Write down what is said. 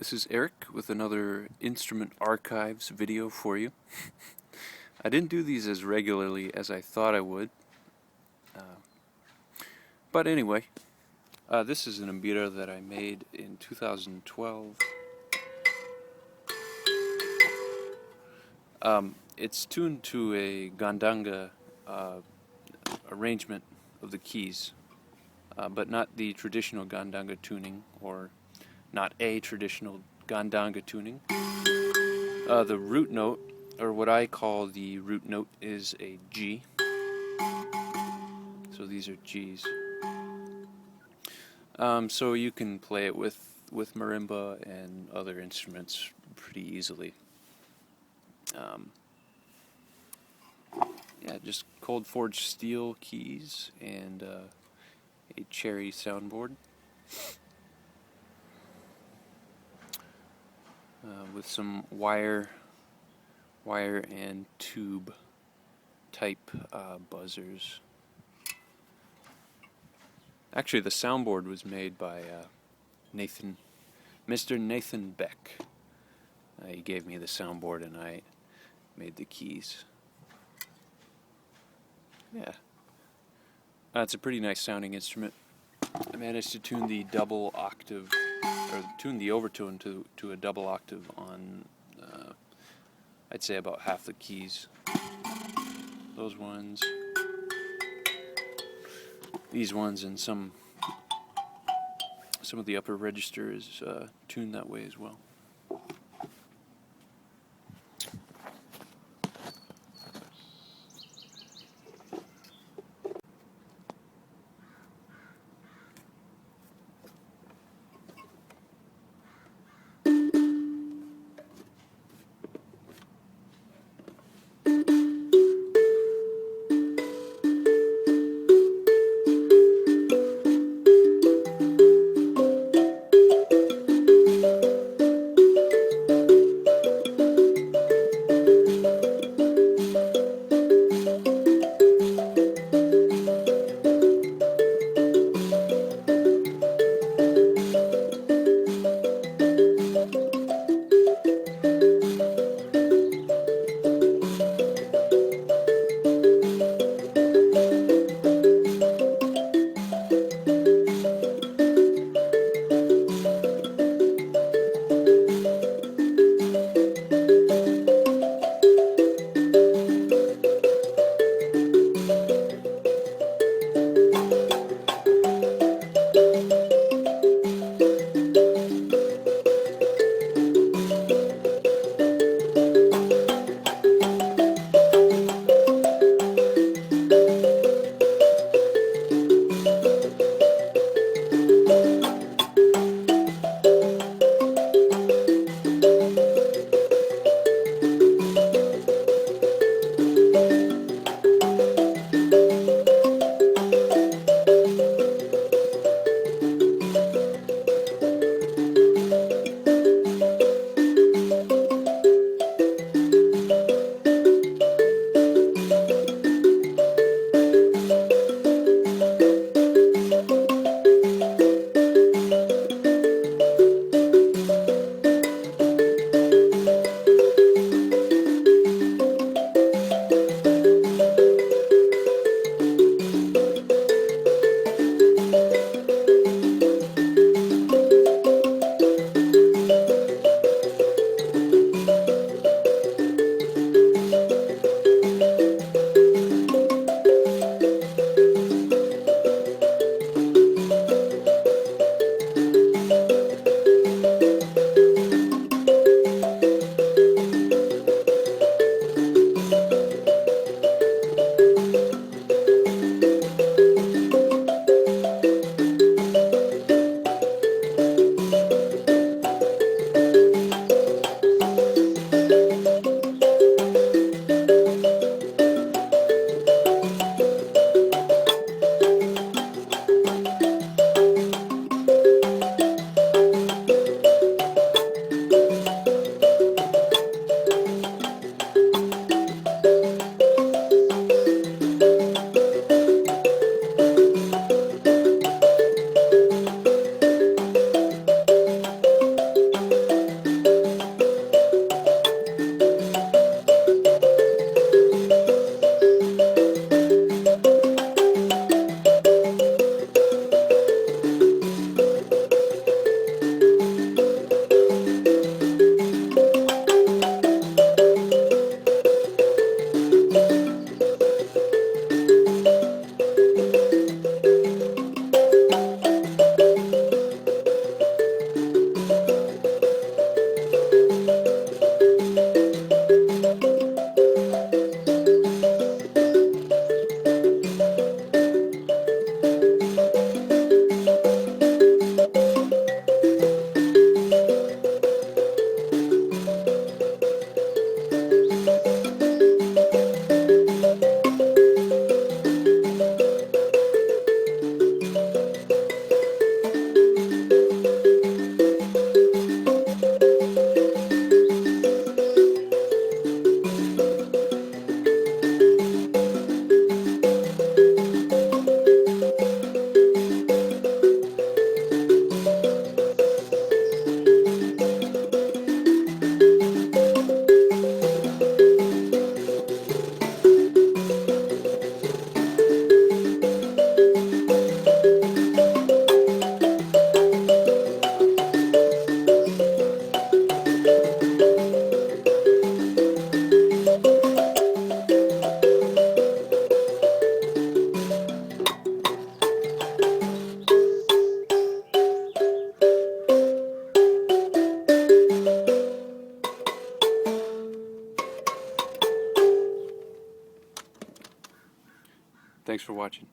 This is Eric with another Instrument Archives video for you. I didn't do these as regularly as I thought I would. But anyway, this is an Mbira that I made in 2012. It's tuned to a Gandanga arrangement of the keys, but not the traditional Gandanga tuning, or not a traditional Gandanga tuning. The root note, or what I call the root note, is a G. So these are Gs. So you can play it with marimba and other instruments pretty easily. Yeah, just cold forged steel keys and a cherry soundboard. With some wire and tube type buzzers. Actually, the soundboard was made by Mr. Nathan Beck. He gave me the soundboard and I made the keys. Yeah. It's a pretty nice sounding instrument. I managed to tune the double octave, or tune the overtone to a double octave on, I'd say about half the keys. Those ones, these ones, and some of the upper register is tuned that way as well. for watching.